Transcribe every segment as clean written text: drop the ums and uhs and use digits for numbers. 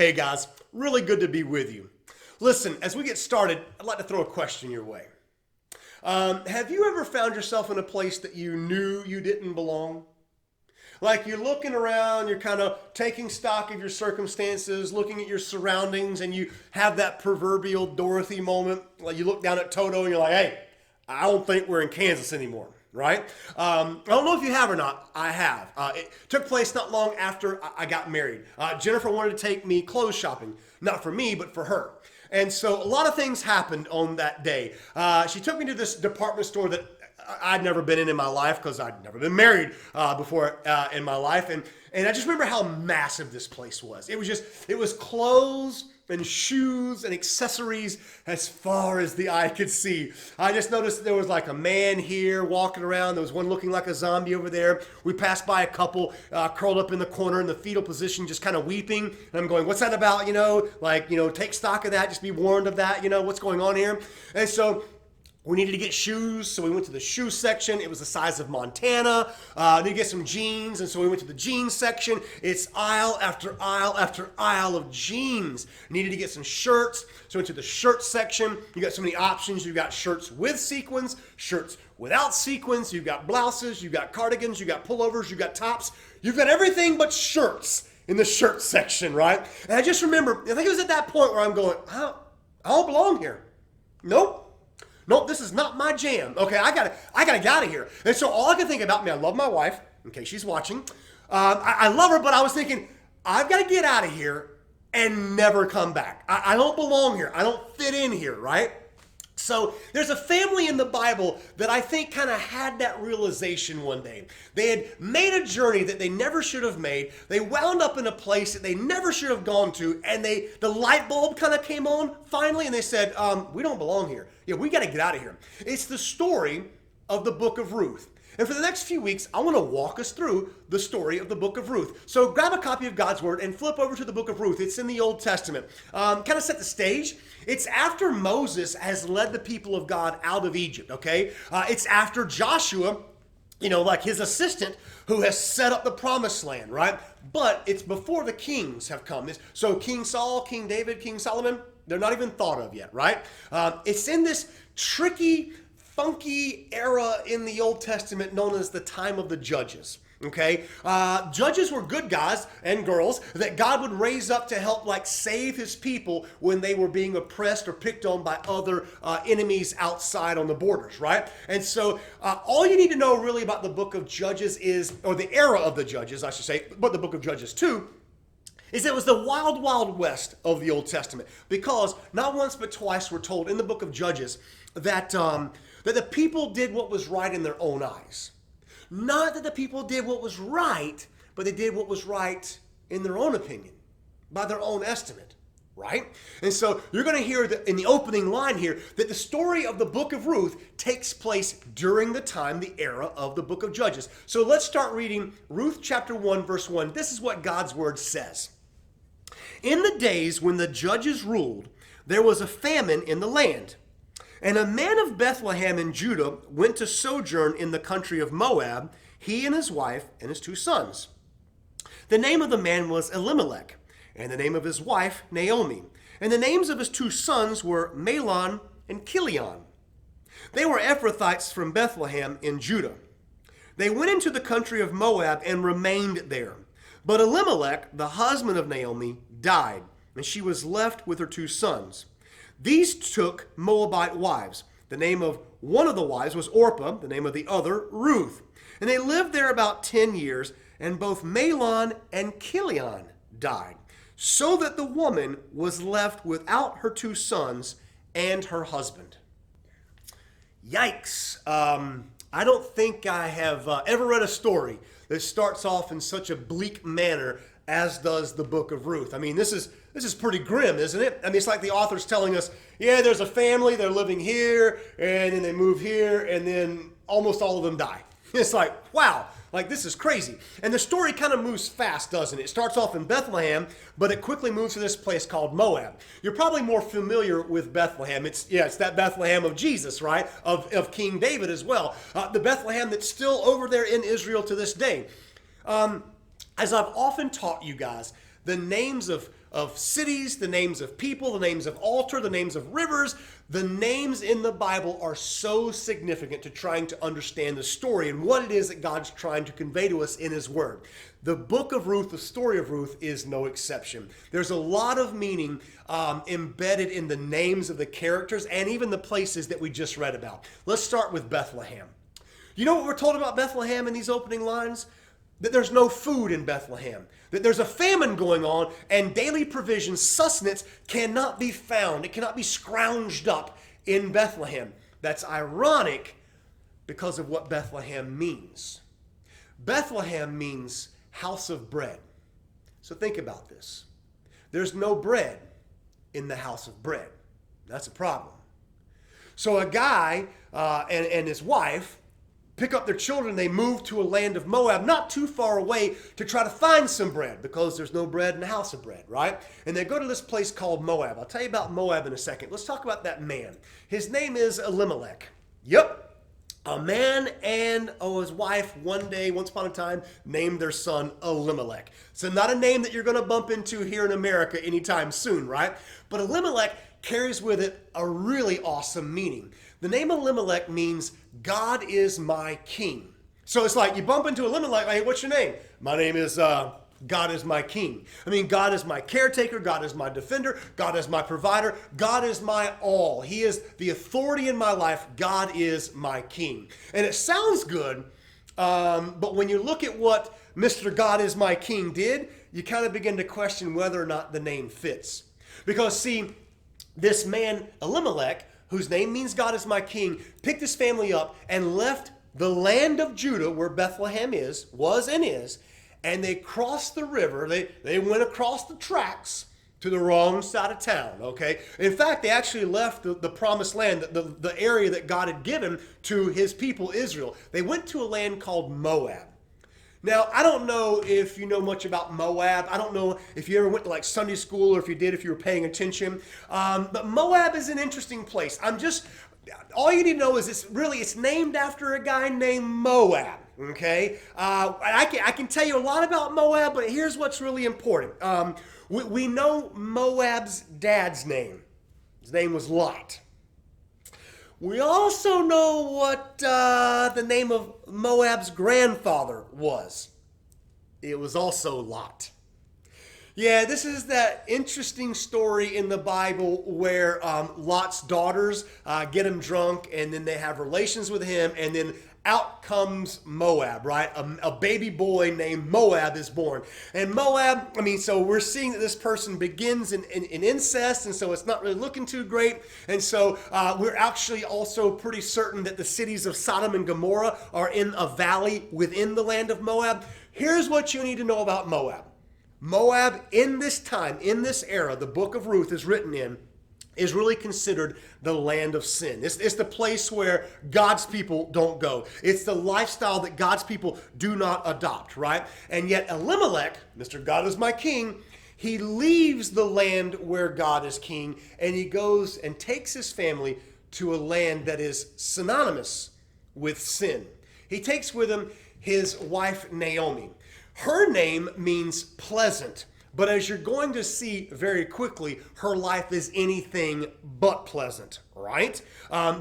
Hey guys, really good to be with you. Listen, as we get started, I'd like to throw a question your way. Have you ever found yourself in a place that you knew you didn't belong? Like you're looking around, you're kind of taking stock of your circumstances, looking at your surroundings, and you have that proverbial Dorothy moment. Like you look down at Toto and you're like, hey, I don't think we're in Kansas anymore, right? I don't know if you have or not. I have. It took place not long after I got married. Jennifer wanted to take me clothes shopping, not for me, but for her. And so a lot of things happened on that day. She took me to this department store that I'd never been in my life because I'd never been married before in my life. And I just remember how massive this place was. It was clothes and shoes and accessories as far as the eye could see. I just noticed that there was like a man here walking around. There was one looking like a zombie over there. We passed by a couple curled up in the corner in the fetal position, just kind of weeping. And I'm going, what's that about? Take stock of that. Just be warned of that. What's going on here? And so we needed to get shoes, so we went to the shoe section. It was the size of Montana. Needed to get some jeans, and so we went to the jeans section. It's aisle after aisle after aisle of jeans. Needed to get some shirts, so we went to the shirt section. You got so many options. You've got shirts with sequins, shirts without sequins. You've got blouses, you've got cardigans, you've got pullovers, you've got tops. You've got everything but shirts in the shirt section, right? And I just remember, I think it was at that point where I'm going, I don't belong here. Nope, this is not my jam. Okay, I gotta get out of here. And so all I can think about, I love my wife, in case she's watching. I love her, but I was thinking, I've got to get out of here and never come back. I don't belong here. I don't fit in here, right? So there's a family in the Bible that I think kind of had that realization one day. They had made a journey that they never should have made. They wound up in a place that they never should have gone to, and the light bulb kind of came on finally, and they said, we don't belong here. Yeah, we got to get out of here. It's the story of the book of Ruth. And for the next few weeks, I want to walk us through the story of the book of Ruth. So grab a copy of God's Word and flip over to the book of Ruth. It's in the Old Testament. Kind of set the stage. It's after Moses has led the people of God out of Egypt, okay? It's after Joshua, like his assistant, who has set up the promised land, right? But it's before the kings have come. So King Saul, King David, King Solomon, they're not even thought of yet, right? It's in this tricky, funky era in the Old Testament known as the time of the Judges. Okay, judges were good guys and girls that God would raise up to help save his people when they were being oppressed or picked on by other enemies outside on the borders, right? And so all you need to know really about the book of Judges or the era of the Judges, I should say, but the book of Judges too, is it was the wild, wild west of the Old Testament. Because not once but twice we're told in the book of Judges that the people did what was right in their own eyes. Not that the people did what was right, but they did what was right in their own opinion, by their own estimate, right? And so you're going to hear that in the opening line here that the story of the book of Ruth takes place during the era of the book of Judges. So let's start reading Ruth chapter 1, verse 1. This is what God's word says. In the days when the judges ruled, there was a famine in the land. And a man of Bethlehem in Judah went to sojourn in the country of Moab, he and his wife and his 2 sons. The name of the man was Elimelech, and the name of his wife Naomi. And the names of his 2 sons were Mahlon and Chilion. They were Ephrathites from Bethlehem in Judah. They went into the country of Moab and remained there. But Elimelech, the husband of Naomi, died, and she was left with her 2 sons. These took Moabite wives. The name of one of the wives was Orpah, the name of the other, Ruth. And they lived there about 10 years, and both Mahlon and Chilion died, so that the woman was left without her 2 sons and her husband. Yikes. I don't think I have ever read a story that starts off in such a bleak manner as does the book of Ruth. I mean, this is pretty grim, isn't it? I mean, it's like the author's telling us, yeah, there's a family, they're living here, and then they move here, and then almost all of them die. It's like, wow, this is crazy. And the story kind of moves fast, doesn't it? It starts off in Bethlehem, but it quickly moves to this place called Moab. You're probably more familiar with Bethlehem. It's that Bethlehem of Jesus, right? Of King David as well. The Bethlehem that's still over there in Israel to this day. As I've often taught you guys, The names of cities, the names of people, the names of altar, the names of rivers, the names in the Bible are so significant to trying to understand the story and what it is that God's trying to convey to us in his word. The book of Ruth, the story of Ruth, is no exception. There's a lot of meaning embedded in the names of the characters and even the places that we just read about. Let's start with Bethlehem. You know what we're told about Bethlehem in these opening lines? That there's no food in Bethlehem, that there's a famine going on, and daily provision, sustenance, cannot be found. It cannot be scrounged up in Bethlehem. That's ironic because of what Bethlehem means. Bethlehem means house of bread. So think about this. There's no bread in the house of bread. That's a problem. So a guy and his wife pick up their children, they move to a land of Moab, not too far away, to try to find some bread because there's no bread in the house of bread, right? And they go to this place called Moab. I'll tell you about Moab in a second. Let's talk about that man. His name is Elimelech. Yep. A man and his wife once upon a time, named their son Elimelech. So not a name that you're going to bump into here in America anytime soon, right? But Elimelech carries with it a really awesome meaning. The name Elimelech means God is my king. So it's like you bump into Elimelech, hey, what's your name? My name is God is my king. I mean, God is my caretaker. God is my defender. God is my provider. God is my all. He is the authority in my life. God is my king. And it sounds good, but when you look at what Mr. God is my king did, you kind of begin to question whether or not the name fits. Because see, this man Elimelech, whose name means God is my king, picked his family up and left the land of Judah, where Bethlehem was and is, and they crossed the river. They went across the tracks to the wrong side of town, okay? In fact, they actually left the promised land, the area that God had given to his people, Israel. They went to a land called Moab. Now, I don't know if you know much about Moab. I don't know if you ever went to like Sunday school or if you did, if you were paying attention. But Moab is an interesting place. All you need to know is it's named after a guy named Moab, okay? I can tell you a lot about Moab, but here's what's really important. We know Moab's dad's name. His name was Lot. We also know what the name of Moab's grandfather was. It was also Lot. Yeah, this is that interesting story in the Bible where Lot's daughters get him drunk and then they have relations with him, and then out comes Moab, right? A baby boy named Moab is born. And Moab, so we're seeing that this person begins in incest, and so it's not really looking too great. And so we're actually also pretty certain that the cities of Sodom and Gomorrah are in a valley within the land of Moab. Here's what you need to know about Moab. Moab, in this time, in this era, the book of Ruth is written in, is really considered the land of sin. It's the place where God's people don't go. It's the lifestyle that God's people do not adopt, right? And yet Elimelech, Mr. God is my king, he leaves the land where God is king, and he goes and takes his family to a land that is synonymous with sin. He takes with him his wife Naomi. Her name means pleasant. But as you're going to see very quickly, her life is anything but pleasant, right?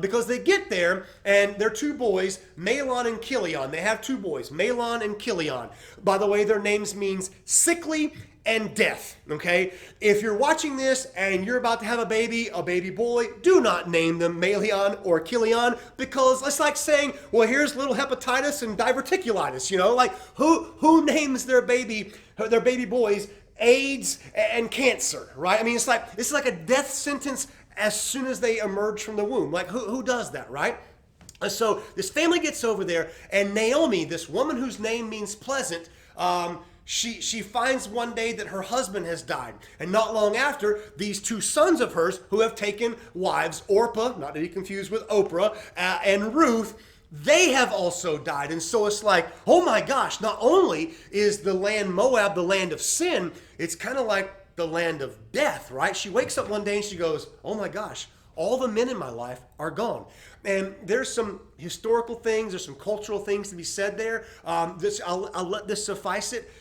Because they get there, and their two boys, Mahlon and Chilion. They have two boys, Mahlon and Chilion. By the way, their names means sickly and death, okay? If you're watching this and you're about to have a baby boy, do not name them Mahlon or Chilion, because it's like saying, well, here's little hepatitis and diverticulitis, like who names their baby boys AIDS and cancer, right? It's like a death sentence as soon as they emerge from the womb. Like who does that, right? So this family gets over there, and Naomi, this woman whose name means pleasant, she finds one day that her husband has died. And not long after, these two sons of hers who have taken wives, Orpah, not to be confused with Oprah, and Ruth, they have also died. And so it's like, oh my gosh, not only is the land Moab the land of sin, it's kind of like the land of death, right? She wakes up one day and she goes, oh my gosh, all the men in my life are gone. And there's some historical things, there's some cultural things to be said there. I'll let this suffice it.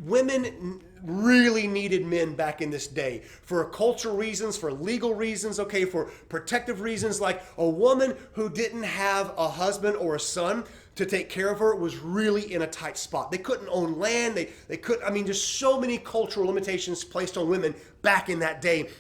women really needed men back in this day for cultural reasons, for legal reasons, okay, for protective reasons. Like a woman who didn't have a husband or a son to take care of her was really in a tight spot. They couldn't own land. They couldn't, I mean, just so many cultural limitations placed on women back in that day.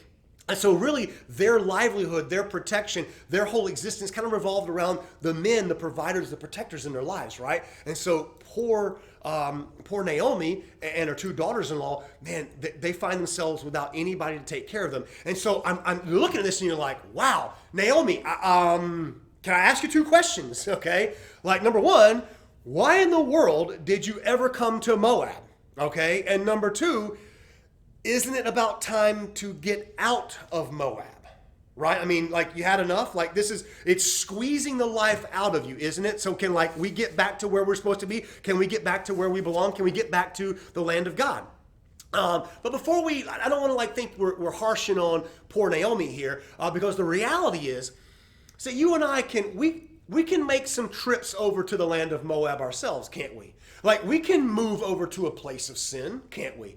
And so really their livelihood, their protection, their whole existence kind of revolved around the men, the providers, the protectors in their lives, right? And so poor Naomi and her two daughters-in-law, man, they find themselves without anybody to take care of them. And so I'm looking at this and you're like, wow, Naomi, can I ask you two questions, okay? Like number one, why in the world did you ever come to Moab, okay? And number two, isn't it about time to get out of Moab, right? I mean, like you had enough. Like it's squeezing the life out of you, isn't it? So can like we get back to where we're supposed to be? Can we get back to where we belong? Can we get back to the land of God? But before I don't want to like think we're harshing on poor Naomi here, because the reality is, so you and I we can make some trips over to the land of Moab ourselves, can't we? Like we can move over to a place of sin, can't we?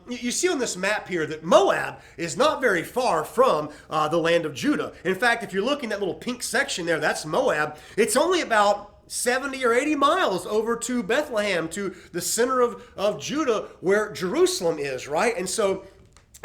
You see on this map here that Moab is not very far from the land of Judah. In fact, if you're looking at that little pink section there, that's Moab. It's only about 70 or 80 miles over to Bethlehem, to the center of Judah where Jerusalem is, right? And so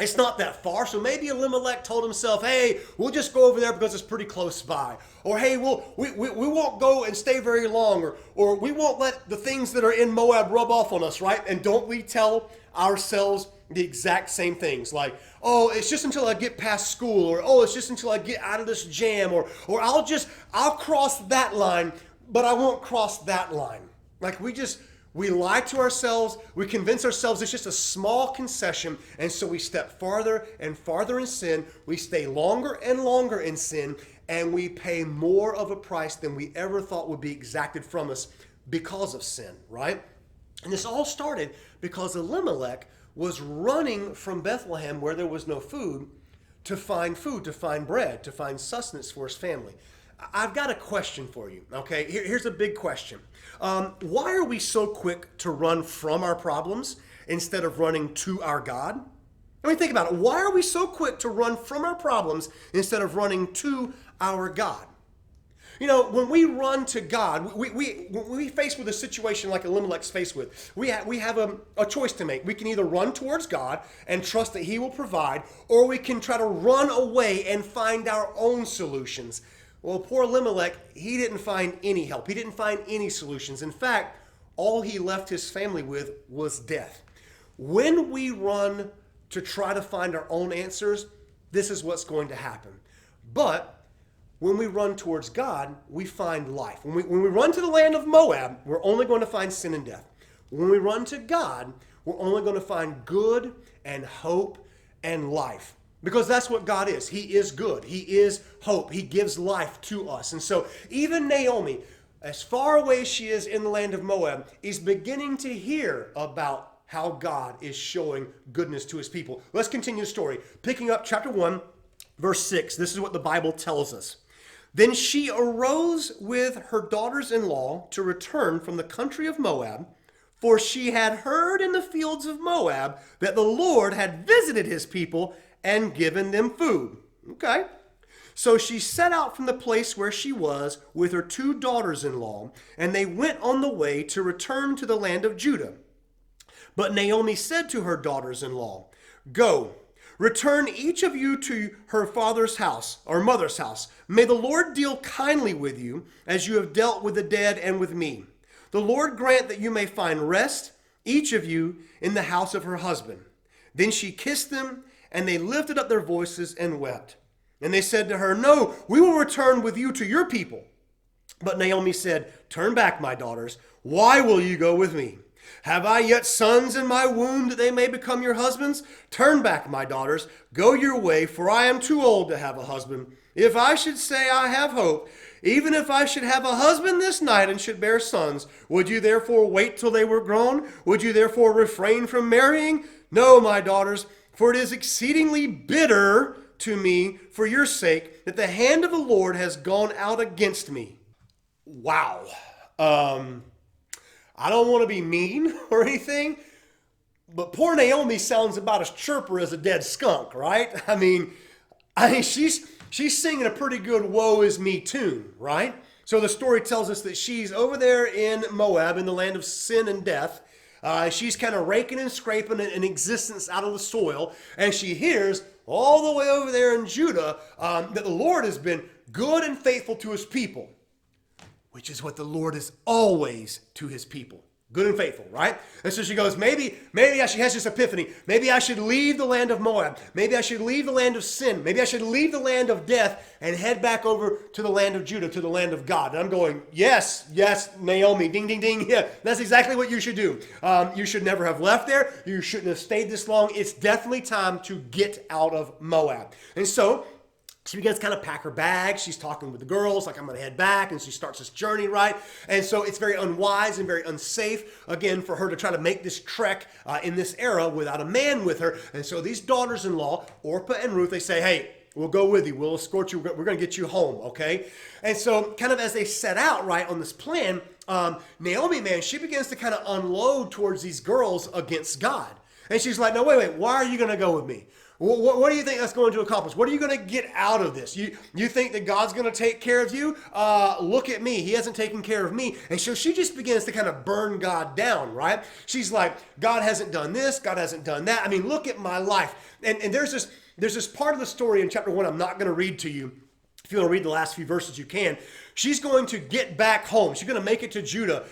it's not that far, so maybe Elimelech told himself, hey, we'll just go over there because it's pretty close by. Or hey, we won't go and stay very long, or we won't let the things that are in Moab rub off on us, right? And don't we tell ourselves the exact same things? Like, oh, it's just until I get past school, or oh, it's just until I get out of this jam, or I'll cross that line, but I won't cross that line. Like we lie to ourselves, we convince ourselves it's just a small concession, and so we step farther and farther in sin, we stay longer and longer in sin, and we pay more of a price than we ever thought would be exacted from us because of sin, right? And this all started because Elimelech was running from Bethlehem where there was no food, to find bread, to find sustenance for his family. I've got a question for you, okay? Here's a big question. Why are we so quick to run from our problems instead of running to our God? I mean, think about it. Why are we so quick to run from our problems instead of running to our God? You know, when we run to God, when we face with a situation like Elimelech's faced with, we have a choice to make. We can either run towards God and trust that He will provide, or we can try to run away and find our own solutions. Well, poor Elimelech, he didn't find any help. He didn't find any solutions. In fact, all he left his family with was death. When we run to try to find our own answers, this is what's going to happen. But when we run towards God, we find life. When we run to the land of Moab, we're only going to find sin and death. When we run to God, we're only going to find good and hope and life. Because that's what God is. He is good. He is hope. He gives life to us. And so even Naomi, as far away as she is in the land of Moab, is beginning to hear about how God is showing goodness to His people. Let's continue the story. Picking up chapter 1, verse 6. This is what the Bible tells us. Then she arose with her daughters-in-law to return from the country of Moab, for she had heard in the fields of Moab that the Lord had visited His people and given them food. Okay. So she set out from the place where she was with her two daughters-in-law, and they went on the way to return to the land of Judah. But Naomi said to her daughters-in-law, go, return each of you to her father's house, or mother's house. May the Lord deal kindly with you, as you have dealt with the dead and with me. The Lord grant that you may find rest, each of you, in the house of her husband. Then she kissed them, and they lifted up their voices and wept. And they said to her, no, we will return with you to your people. But Naomi said, turn back, my daughters. Why will you go with me? Have I yet sons in my womb that they may become your husbands? Turn back, my daughters. Go your way, for I am too old to have a husband. If I should say I have hope, even if I should have a husband this night and should bear sons, would you therefore wait till they were grown? Would you therefore refrain from marrying? No, my daughters, for it is exceedingly bitter to me for your sake that the hand of the Lord has gone out against me. Wow. I don't want to be mean or anything, But poor Naomi sounds about as chirper as a dead skunk, right? I mean, she's singing a pretty good "Woe is me" tune, right? So the story tells us that she's over there in Moab, in the land of sin and death. She's kind of raking and scraping an existence out of the soil, and she hears all the way over there in Judah that the Lord has been good and faithful to his people, which is what the Lord is always to his people. Good and faithful, right? And so she goes, maybe she has this epiphany. Maybe I should leave the land of Moab. Maybe I should leave the land of sin. Maybe I should leave the land of death and head back over to the land of Judah, to the land of God. And I'm going, yes, Naomi, ding, ding, ding. Yeah, that's exactly what you should do. You should never have left there. You shouldn't have stayed this long. It's definitely time to get out of Moab. And so she begins to kind of pack her bags. She's talking with the girls, like, I'm going to head back. And she starts this journey, right? And so it's very unwise and very unsafe, again, for her to try to make this trek in this era without a man with her. And so these daughters-in-law, Orpah and Ruth, they say, hey, we'll go with you. We'll escort you. We're going to get you home, okay? And so kind of as they set out, right, on this plan, Naomi, man, she begins to kind of unload towards these girls against God. And she's like, no, wait, why are you going to go with me? What do you think that's going to accomplish? What are you going to get out of this? You think that God's going to take care of you? Look at me. He hasn't taken care of me. And so she just begins to kind of burn God down, right? She's like, God hasn't done this. God hasn't done that. I mean, look at my life. And there's this part of the story in chapter 1 I'm not going to read to you. If you want to read the last few verses, you can. She's going to get back home. She's going to make it to Judah.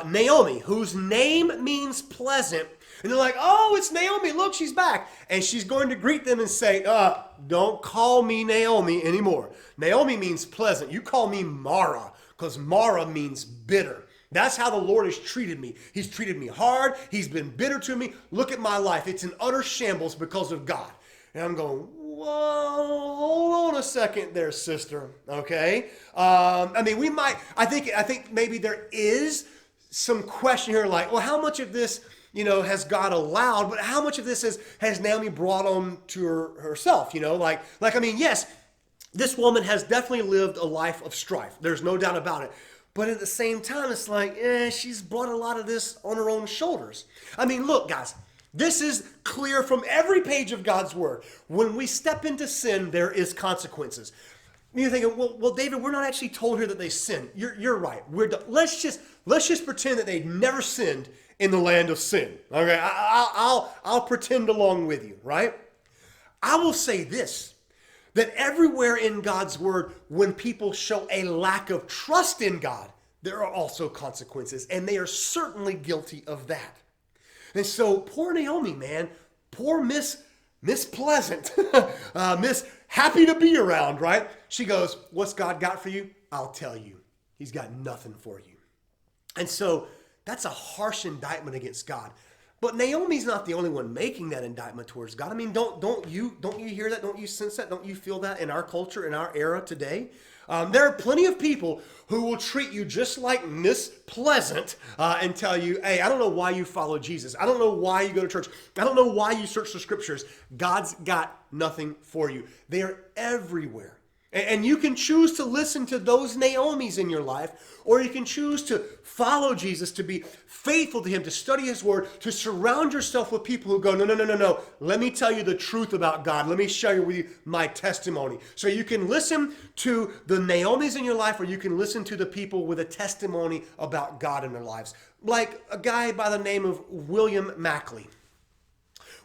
Naomi, whose name means pleasant. And they're like, oh, it's Naomi. Look, she's back. And she's going to greet them and say, don't call me Naomi anymore. Naomi means pleasant. You call me Mara, because Mara means bitter. That's how the Lord has treated me. He's treated me hard. He's been bitter to me. Look at my life. It's in utter shambles because of God. And I'm going, whoa, hold on a second there, sister. Okay. I think maybe there is some question here like, well, how much of this, has God allowed, but how much of this has Naomi brought on to herself, yes, this woman has definitely lived a life of strife. There's no doubt about it. But at the same time, it's like, she's brought a lot of this on her own shoulders. I mean, look, guys, this is clear from every page of God's word. When we step into sin, there is consequences. You're thinking, well, David, we're not actually told here that they sinned. You're right. Let's just pretend that they never sinned in the land of sin. Okay, I'll pretend along with you, right? I will say this, that everywhere in God's word, when people show a lack of trust in God, there are also consequences, and they are certainly guilty of that. And so poor Naomi, man, poor Miss Pleasant, Miss Happy to be around, right? She goes, what's God got for you? I'll tell you. He's got nothing for you. And so that's a harsh indictment against God. But Naomi's not the only one making that indictment towards God. I mean, don't you hear that? Don't you sense that? Don't you feel that in our culture, in our era today? There are plenty of people who will treat you just like Miss Pleasant and tell you, hey, I don't know why you follow Jesus. I don't know why you go to church. I don't know why you search the scriptures. God's got nothing for you. They are everywhere. And you can choose to listen to those Naomis in your life, or you can choose to follow Jesus, to be faithful to him, to study his word, to surround yourself with people who go, no. Let me tell you the truth about God. Let me share with you my testimony. So you can listen to the Naomis in your life, or you can listen to the people with a testimony about God in their lives. Like a guy by the name of William Mackley.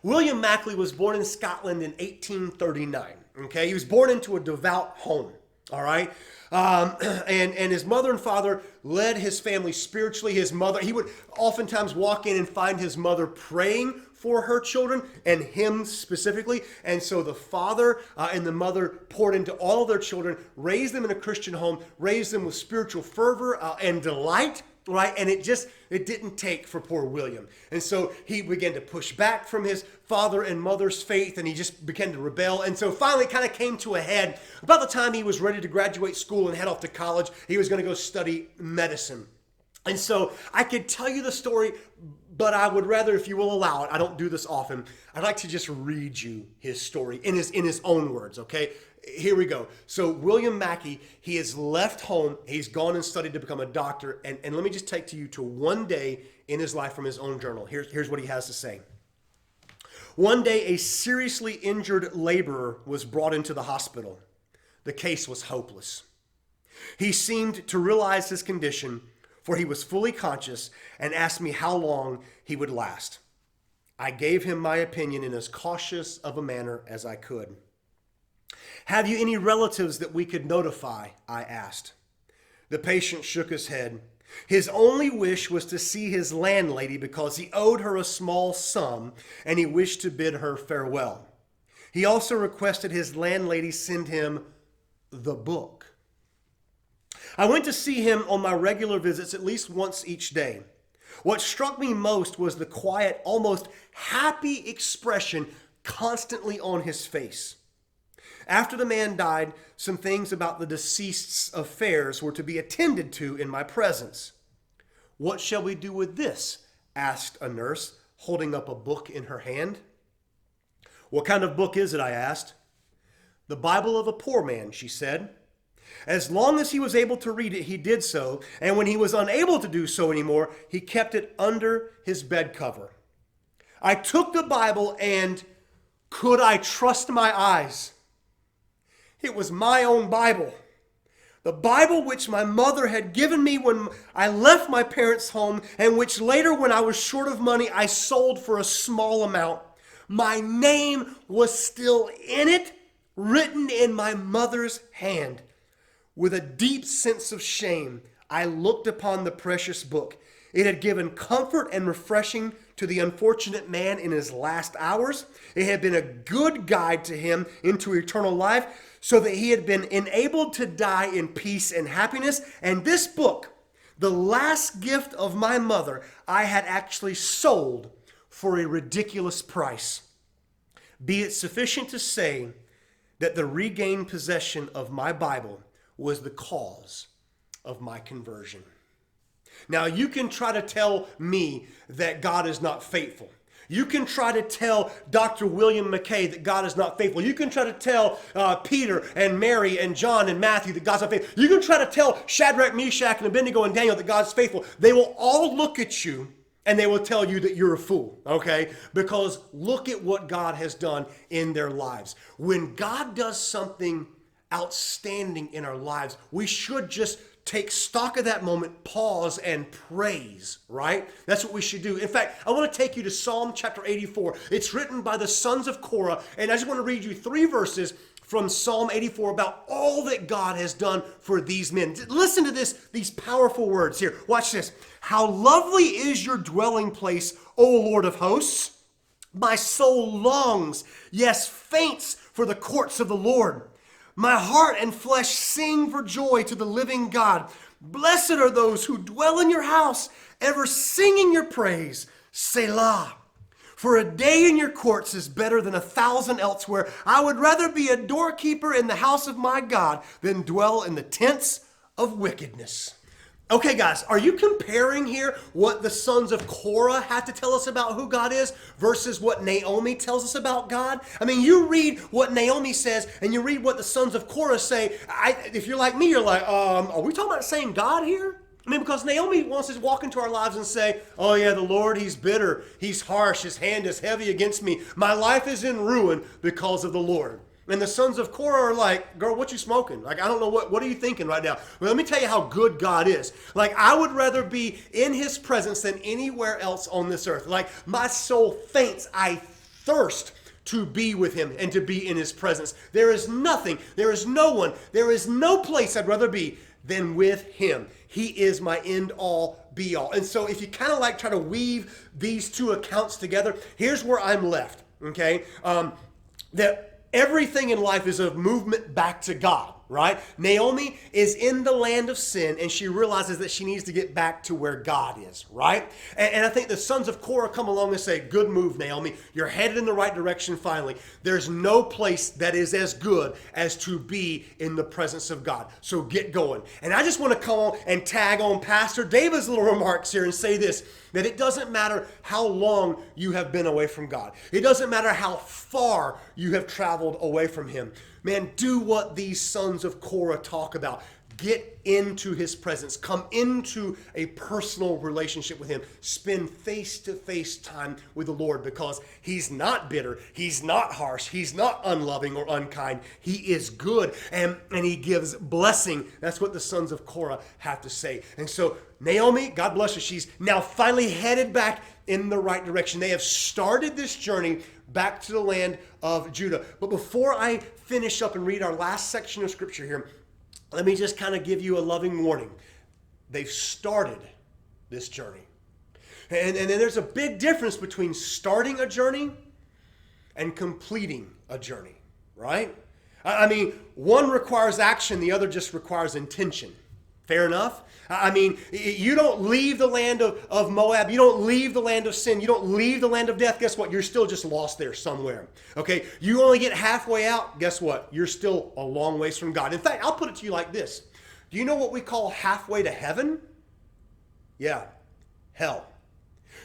William Mackley was born in Scotland in 1839. Okay, he was born into a devout home, all right? And his mother and father led his family spiritually. His mother, he would oftentimes walk in and find his mother praying for her children and him specifically. And so the father and the mother poured into all of their children, raised them in a Christian home, raised them with spiritual fervor and delight. Right, and it didn't take for poor William. And so he began to push back from his father and mother's faith, and he just began to rebel. And so finally it kind of came to a head. About the time he was ready to graduate school and head off to college, he was going to go study medicine. And so I could tell you the story, but I would rather, if you will allow it, I don't do this often, I'd like to just read you his story in his own words, okay? Here we go. So William Mackey, he has left home. He's gone and studied to become a doctor. And let me just take to you to one day in his life from his own journal. Here's what he has to say. One day, a seriously injured laborer was brought into the hospital. The case was hopeless. He seemed to realize his condition, for he was fully conscious and asked me how long he would last. I gave him my opinion in as cautious of a manner as I could. "Have you any relatives that we could notify?" I asked. The patient shook his head. His only wish was to see his landlady because he owed her a small sum and he wished to bid her farewell. He also requested his landlady send him the book. I went to see him on my regular visits at least once each day. What struck me most was the quiet, almost happy expression constantly on his face. After the man died, some things about the deceased's affairs were to be attended to in my presence. "What shall we do with this?" asked a nurse, holding up a book in her hand. "What kind of book is it?" I asked. "The Bible of a poor man," she said. As long as he was able to read it, he did so, and when he was unable to do so anymore, he kept it under his bed cover. I took the Bible and could I trust my eyes? It was my own Bible. The Bible which my mother had given me when I left my parents' home and which later, when I was short of money, I sold for a small amount. My name was still in it, written in my mother's hand. With a deep sense of shame, I looked upon the precious book. It had given comfort and refreshing to the unfortunate man in his last hours. It had been a good guide to him into eternal life, so that he had been enabled to die in peace and happiness. And this book, the last gift of my mother, I had actually sold for a ridiculous price. Be it sufficient to say that the regained possession of my Bible was the cause of my conversion. Now, you can try to tell me that God is not faithful. You can try to tell Dr. William McKay that God is not faithful. You can try to tell Peter and Mary and John and Matthew that God's not faithful. You can try to tell Shadrach, Meshach, and Abednego and Daniel that God's faithful. They will all look at you and they will tell you that you're a fool, okay? Because look at what God has done in their lives. When God does something outstanding in our lives, we should just take stock of that moment, pause, and praise, right? That's what we should do. In fact, I want to take you to Psalm chapter 84. It's written by the sons of Korah, and I just want to read you 3 verses from Psalm 84 about all that God has done for these men. Listen to these powerful words here. Watch this. "How lovely is your dwelling place, O Lord of hosts! My soul longs, yes, faints for the courts of the Lord. My heart and flesh sing for joy to the living God. Blessed are those who dwell in your house, ever singing your praise. Selah. For a day in your courts is better than 1,000 elsewhere. I would rather be a doorkeeper in the house of my God than dwell in the tents of wickedness." Okay, guys, are you comparing here what the sons of Korah had to tell us about who God is versus what Naomi tells us about God? I mean, you read what Naomi says and you read what the sons of Korah say. If you're like me, you're like, are we talking about the same God here? I mean, because Naomi wants us to walk into our lives and say, "Oh yeah, the Lord, he's bitter, he's harsh, his hand is heavy against me. My life is in ruin because of the Lord." And the sons of Korah are like, "Girl, what you smoking? Like, I don't know, what are you thinking right now?" Well, let me tell you how good God is. Like, I would rather be in his presence than anywhere else on this earth. Like, my soul faints. I thirst to be with him and to be in his presence. There is nothing, there is no one, there is no place I'd rather be than with him. He is my end all be all. And so if you kind of like try to weave these two accounts together, here's where I'm left, okay? That everything in life is a movement back to God, right? Naomi is in the land of sin and she realizes that she needs to get back to where God is, right? And I think the sons of Korah come along and say, "Good move, Naomi. You're headed in the right direction finally. There's no place that is as good as to be in the presence of God. So get going." And I just want to come on and tag on Pastor David's little remarks here and say this, that it doesn't matter how long you have been away from God. It doesn't matter how far you have traveled away from him. Man, do what these sons of Korah talk about. Get into his presence. Come into a personal relationship with him. Spend face-to-face time with the Lord, because he's not bitter. He's not harsh. He's not unloving or unkind. He is good, and he gives blessing. That's what the sons of Korah have to say. And so Naomi, God bless her, she's now finally headed back in the right direction. They have started this journey back to the land of Judah. But before I finish up and read our last section of scripture here, let me just kind of give you a loving warning. They've started this journey. And then there's a big difference between starting a journey and completing a journey, right? I mean, one requires action, the other just requires intention. Fair enough? I mean, you don't leave the land of Moab. You don't leave the land of sin. You don't leave the land of death. Guess what? You're still just lost there somewhere. Okay? You only get halfway out. Guess what? You're still a long ways from God. In fact, I'll put it to you like this. Do you know what we call halfway to heaven? Yeah, hell.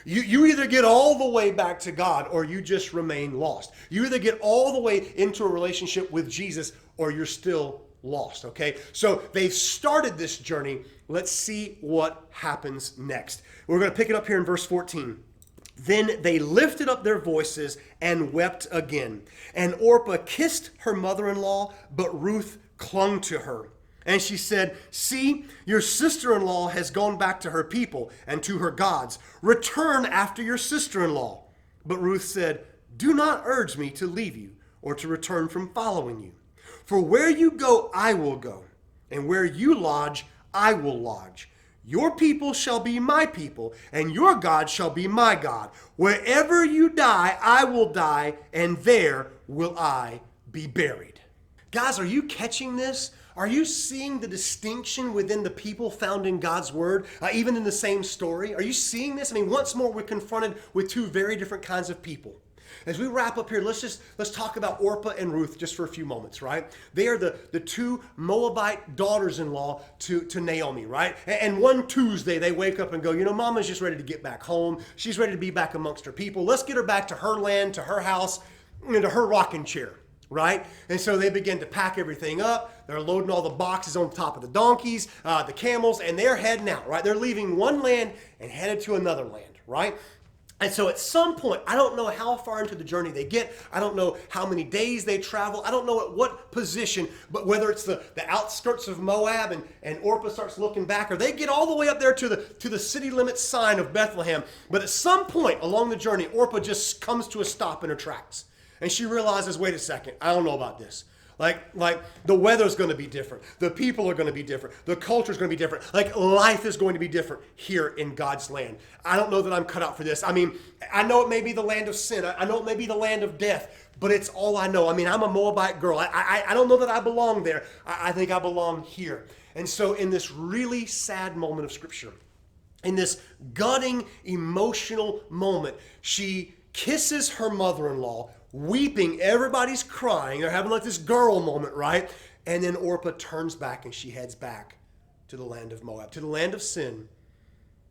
You either get all the way back to God or you just remain lost. You either get all the way into a relationship with Jesus or you're still lost, okay? So they've started this journey. Let's see what happens next. We're going to pick it up here in verse 14. Then they lifted up their voices and wept again. And Orpah kissed her mother-in-law, but Ruth clung to her. And she said, "See, your sister-in-law has gone back to her people and to her gods. Return after your sister-in-law." But Ruth said, "Do not urge me to leave you or to return from following you. For where you go, I will go, and where you lodge, I will lodge. Your people shall be my people, and your God shall be my God. Wherever you die, I will die, and there will I be buried." Guys, are you catching this? Are you seeing the distinction within the people found in God's word, even in the same story? Are you seeing this? I mean, once more, we're confronted with two very different kinds of people. As we wrap up here, let's talk about Orpah and Ruth just for a few moments, right? They are the two Moabite daughters-in-law to Naomi, right? And one Tuesday, they wake up and go, Mama's just ready to get back home. She's ready to be back amongst her people. Let's get her back to her land, to her house, to her rocking chair, right? And so they begin to pack everything up. They're loading all the boxes on top of the donkeys, the camels, and they're heading out, right? They're leaving one land and headed to another land, right? And so at some point, I don't know how far into the journey they get. I don't know how many days they travel. I don't know at what position, but whether it's the outskirts of Moab and Orpah starts looking back, or they get all the way up there to the city limits sign of Bethlehem. But at some point along the journey, Orpah just comes to a stop in her tracks. And she realizes, wait a second, I don't know about this. Like the weather's going to be different. The people are going to be different. The culture's going to be different. Like life is going to be different here in God's land. I don't know that I'm cut out for this. I mean, I know it may be the land of sin. I know it may be the land of death, but it's all I know. I mean, I'm a Moabite girl. I don't know that I belong there. I think I belong here. And so in this really sad moment of Scripture, in this gutting, emotional moment, she kisses her mother-in-law, weeping. Everybody's crying. They're having like this girl moment, right? And then Orpah turns back and she heads back to the land of Moab, to the land of sin,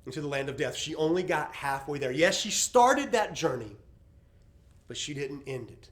and to the land of death. She only got halfway there. Yes, she started that journey, but she didn't end it.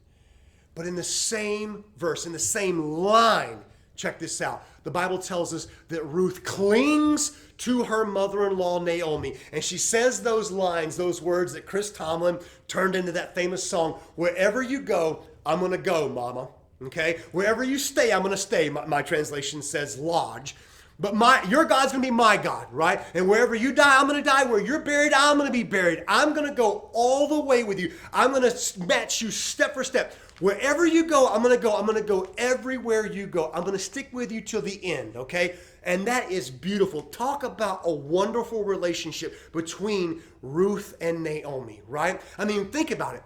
But in the same verse, in the same line, check this out. The Bible tells us that Ruth clings to her mother-in-law, Naomi. And she says those lines, those words that Chris Tomlin turned into that famous song, "Wherever you go, I'm going to go, Mama." Okay? Wherever you stay, I'm going to stay. My translation says lodge. But your God's going to be my God, right? And wherever you die, I'm going to die. Where you're buried, I'm going to be buried. I'm going to go all the way with you. I'm going to match you step for step. Wherever you go, I'm going to go. I'm going to go everywhere you go. I'm going to stick with you till the end, okay? And that is beautiful. Talk about a wonderful relationship between Ruth and Naomi, right? I mean, think about it.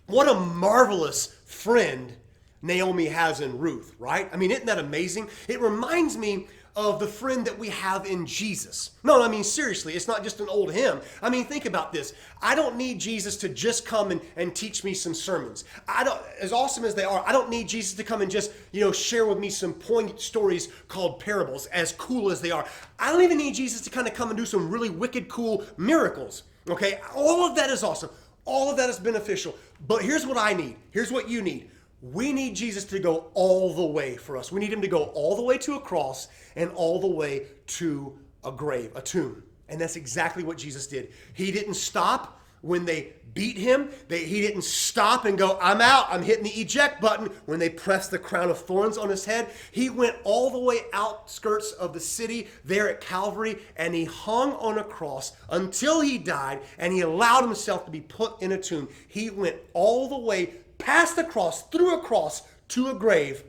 What a marvelous friend Naomi has in Ruth, right? I mean, isn't that amazing? It reminds me of the friend that we have in Jesus. No, I mean, seriously, it's not just an old hymn. I mean, think about this. I don't need Jesus to just come and teach me some sermons. As awesome as they are, I don't need Jesus to come and just, share with me some poignant stories called parables, as cool as they are. I don't even need Jesus to kind of come and do some really wicked, cool miracles, okay? All of that is awesome. All of that is beneficial. But here's what I need. Here's what you need. We need Jesus to go all the way for us. We need him to go all the way to a cross and all the way to a grave, a tomb. And that's exactly what Jesus did. He didn't stop when they beat him. He didn't stop and go, I'm out, I'm hitting the eject button when they pressed the crown of thorns on his head. He went all the way outskirts of the city there at Calvary, and he hung on a cross until he died, and he allowed himself to be put in a tomb. He went all the way past the cross, through a cross, to a grave,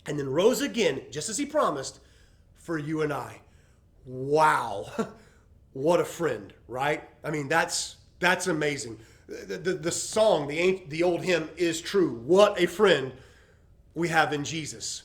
and then rose again, just as he promised, for you and I. Wow. What a friend, right? I mean, that's amazing. The song, the old hymn is true. What a friend we have in Jesus.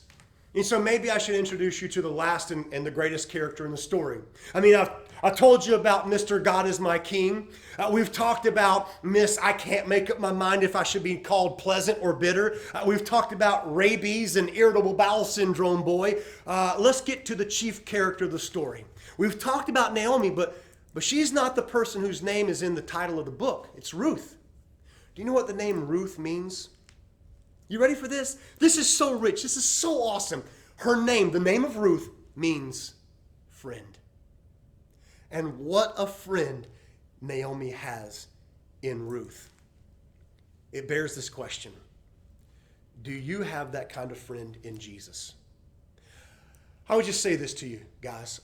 And so maybe I should introduce you to the last and the greatest character in the story. I mean, I told you about Mr. God is my King. We've talked about Miss I can't make up my mind if I should be called pleasant or bitter. We've talked about rabies and irritable bowel syndrome boy. Let's get to the chief character of the story. We've talked about Naomi, but she's not the person whose name is in the title of the book. It's Ruth. Do you know what the name Ruth means? You ready for this? This is so rich. This is so awesome. Her name, the name of Ruth, means friend. And what a friend Naomi has in Ruth. It bears this question. Do you have that kind of friend in Jesus? I would just say this to you, guys.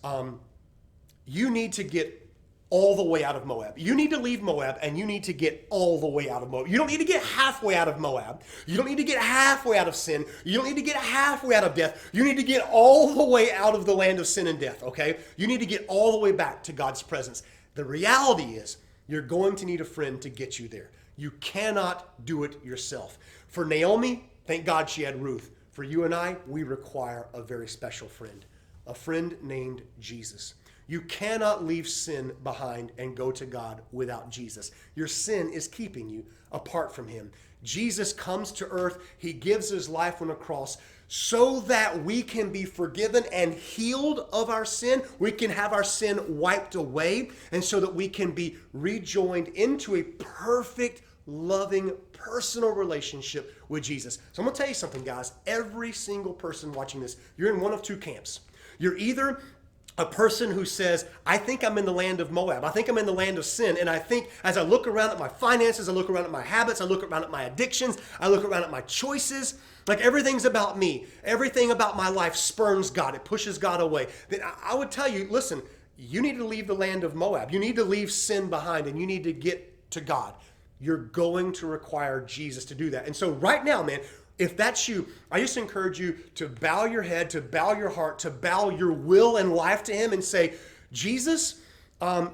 You need to get all the way out of Moab. You need to leave Moab, and you need to get all the way out of Moab. You don't need to get halfway out of Moab. You don't need to get halfway out of sin. You don't need to get halfway out of death. You need to get all the way out of the land of sin and death, okay? You need to get all the way back to God's presence. The reality is you're going to need a friend to get you there. You cannot do it yourself. For Naomi, thank God she had Ruth. For you and I, we require a very special friend, a friend named Jesus. You cannot leave sin behind and go to God without Jesus. Your sin is keeping you apart from him. Jesus comes to earth. He gives his life on a cross so that we can be forgiven and healed of our sin. We can have our sin wiped away, and so that we can be rejoined into a perfect, loving, personal relationship with Jesus. So I'm going to tell you something, guys. Every single person watching this, you're in one of two camps. You're either a person who says, I think I'm in the land of Moab. I think I'm in the land of sin. And I think as I look around at my finances, I look around at my habits, I look around at my addictions, I look around at my choices, like everything's about me. Everything about my life spurns God. It pushes God away. Then I would tell you, listen, you need to leave the land of Moab. You need to leave sin behind, and you need to get to God. You're going to require Jesus to do that. And so right now, man, if that's you, I just encourage you to bow your head, to bow your heart, to bow your will and life to him and say, Jesus,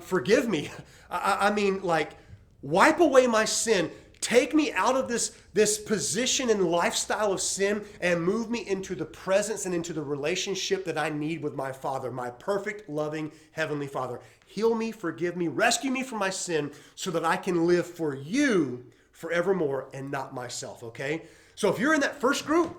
forgive me. I mean, like, wipe away my sin. Take me out of this position and lifestyle of sin and move me into the presence and into the relationship that I need with my Father, my perfect, loving, heavenly Father. Heal me, forgive me, rescue me from my sin so that I can live for you forevermore and not myself, okay? So if you're in that first group,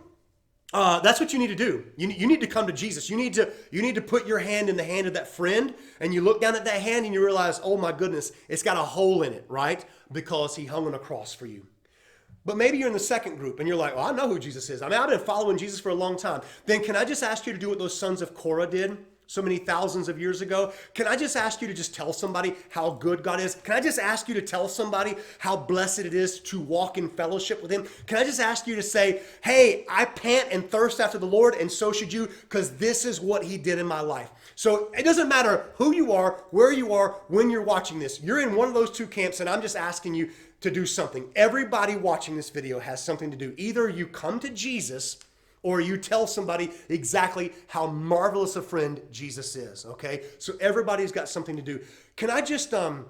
that's what you need to do. You need to come to Jesus. You need to put your hand in the hand of that friend, and you look down at that hand and you realize, oh my goodness, it's got a hole in it, right? Because he hung on a cross for you. But maybe you're in the second group and you're like, well, I know who Jesus is. I mean, I've been following Jesus for a long time. Then can I just ask you to do what those sons of Korah did so many thousands of years ago? Can I just ask you to just tell somebody how good God is? Can I just ask you to tell somebody how blessed it is to walk in fellowship with him? Can I just ask you to say, hey, I pant and thirst after the Lord, and so should you, because this is what he did in my life. So it doesn't matter who you are, where you are, when you're watching this. You're in one of those two camps, and I'm just asking you to do something. Everybody watching this video has something to do. Either you come to Jesus, or you tell somebody exactly how marvelous a friend Jesus is, okay? So everybody's got something to do. Can I just, I'm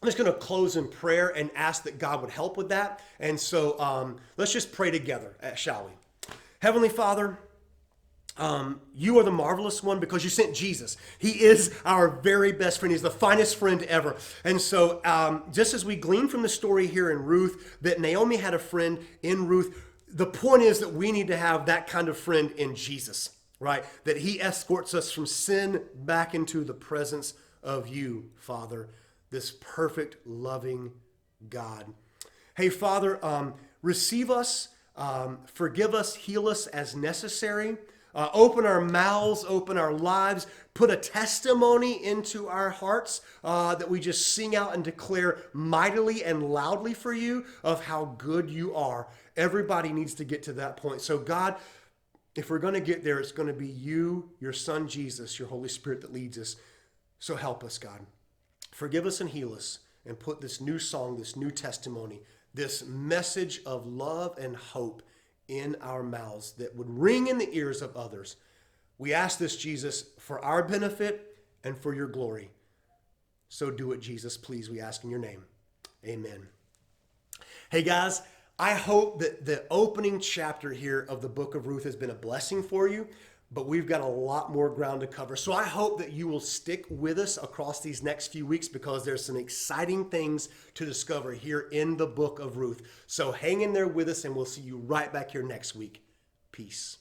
just going to close in prayer and ask that God would help with that. And so let's just pray together, shall we? Heavenly Father, you are the marvelous one because you sent Jesus. He is our very best friend. He's the finest friend ever. And so just as we glean from the story here in Ruth, that Naomi had a friend in Ruth, the point is that we need to have that kind of friend in Jesus, right? That he escorts us from sin back into the presence of you, Father, this perfect, loving God. Hey, Father, receive us Forgive us, heal us as necessary. Open our mouths, open our lives, put a testimony into our hearts that we just sing out and declare mightily and loudly for you of how good you are. Everybody needs to get to that point. So God, if we're going to get there, it's going to be you, your Son Jesus, your Holy Spirit that leads us. So help us, God. Forgive us and heal us, and put this new song, this new testimony, this message of love and hope in our mouths that would ring in the ears of others. We ask this, Jesus, for our benefit and for your glory. So do it, Jesus, please, we ask in your name. Amen. Hey, guys, I hope that the opening chapter here of the book of Ruth has been a blessing for you, but we've got a lot more ground to cover. So I hope that you will stick with us across these next few weeks, because there's some exciting things to discover here in the book of Ruth. So hang in there with us, and we'll see you right back here next week. Peace.